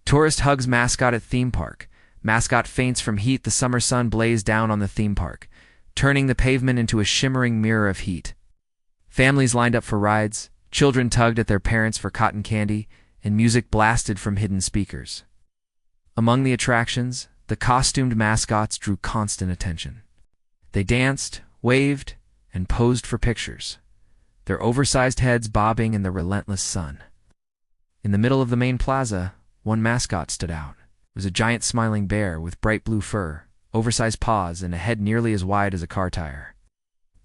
Tourist hugs mascot at theme park. Mascot faints from heat. The summer sun blazed down on the theme park, turning the pavement into a shimmering mirror of heat. Families lined up for rides, children tugged at their parents for cotton candy, and music blasted from hidden speakers. Among the attractions, the costumed mascots drew constant attention. They danced, waved, and posed for pictures, their oversized heads bobbing in the relentless sun. In the middle of the main plaza, one mascot stood out. It was a giant smiling bear with bright blue fur, oversized paws, and a head nearly as wide as a car tire.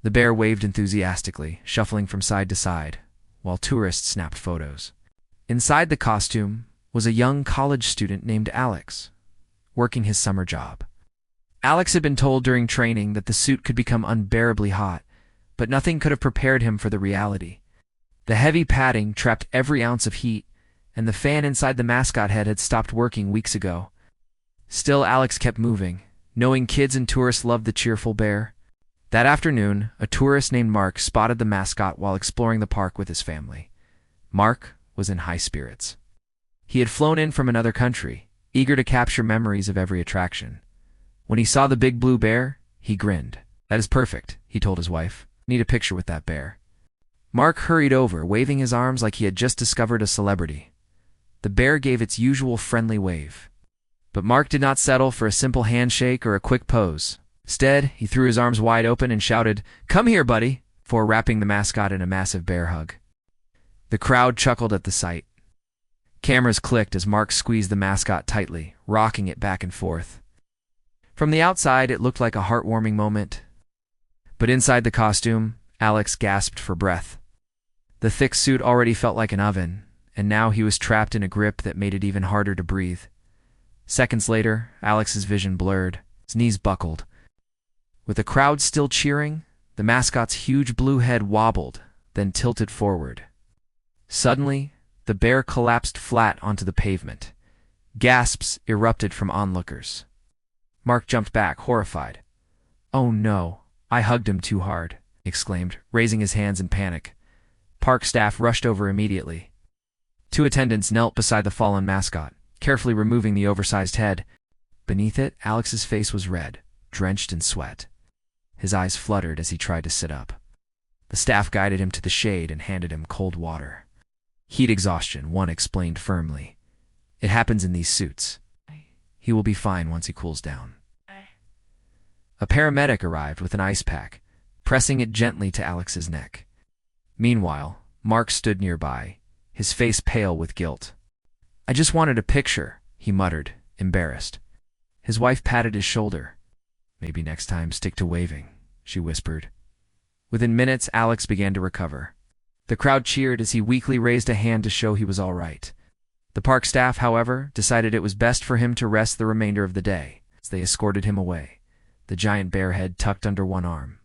The bear waved enthusiastically, shuffling from side to side, while tourists snapped photos. Inside the costume was a young college student named Alex, working his summer job. Alex had been told during training that the suit could become unbearably hot, but nothing could have prepared him for the reality. The heavy padding trapped every ounce of heat, and the fan inside the mascot head had stopped working weeks ago. Still, Alex kept moving, knowing kids and tourists loved the cheerful bear. That afternoon, a tourist named Mark spotted the mascot while exploring the park with his family. Mark was in high spirits. He had flown in from another country, eager to capture memories of every attraction. When he saw the big blue bear, he grinned. "That is perfect," he told his wife. "Need a picture with that bear." Mark hurried over, waving his arms like he had just discovered a celebrity. The bear gave its usual friendly wave. But Mark did not settle for a simple handshake or a quick pose. Instead, he threw his arms wide open and shouted, "Come here, buddy," before wrapping the mascot in a massive bear hug. The crowd chuckled at the sight. Cameras clicked as Mark squeezed the mascot tightly, rocking it back and forth. From the outside, it looked like a heartwarming moment. But inside the costume, Alex gasped for breath. The thick suit already felt like an oven, and now he was trapped in a grip that made it even harder to breathe. Seconds later, Alex's vision blurred. His knees buckled. With the crowd still cheering, the mascot's huge blue head wobbled, then tilted forward. Suddenly, the bear collapsed flat onto the pavement. Gasps erupted from onlookers. Mark jumped back, horrified. "Oh no, I hugged him too hard," he exclaimed, raising his hands in panic. Park staff rushed over immediately. Two attendants knelt beside the fallen mascot, carefully removing the oversized head. Beneath it, Alex's face was red, drenched in sweat. His eyes fluttered as he tried to sit up. The staff guided him to the shade and handed him cold water. "Heat exhaustion," one explained firmly. "It happens in these suits. He will be fine once he cools down." A paramedic arrived with an ice pack, pressing it gently to Alex's neck. Meanwhile, Mark stood nearby, his face pale with guilt. "I just wanted a picture," he muttered, embarrassed. His wife patted his shoulder. "Maybe next time stick to waving," she whispered. Within minutes, Alex began to recover. The crowd cheered as he weakly raised a hand to show he was all right. The park staff, however, decided it was best for him to rest the remainder of the day, as they escorted him away, the giant bear head tucked under one arm.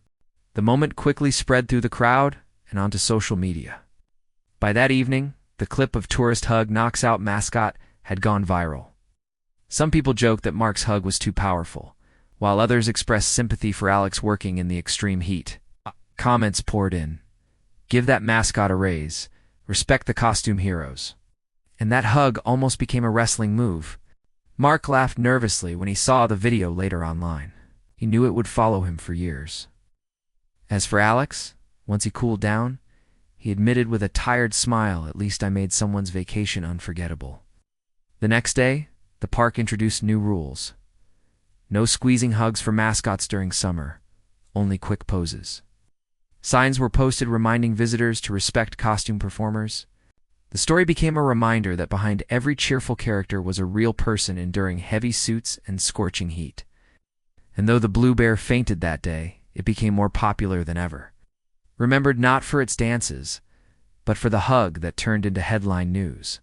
The moment quickly spread through the crowd and onto social media. By that evening, the clip of tourist hug knocks out mascot had gone viral. Some people joked that Mark's hug was too powerful, while others expressed sympathy for Alex working in the extreme heat. Comments poured in. "Give that mascot a raise. Respect the costume heroes." And that hug almost became a wrestling move. Mark laughed nervously when he saw the video later online. He knew it would follow him for years. As for Alex, once he cooled down, he admitted with a tired smile, "At least I made someone's vacation unforgettable." The next day, the park introduced new rules. No squeezing hugs for mascots during summer, only quick poses. Signs were posted reminding visitors to respect costume performers. The story became a reminder that behind every cheerful character was a real person enduring heavy suits and scorching heat. And though the blue bear fainted that day, it became more popular than ever. Remembered not for its dances, but for the hug that turned into headline news.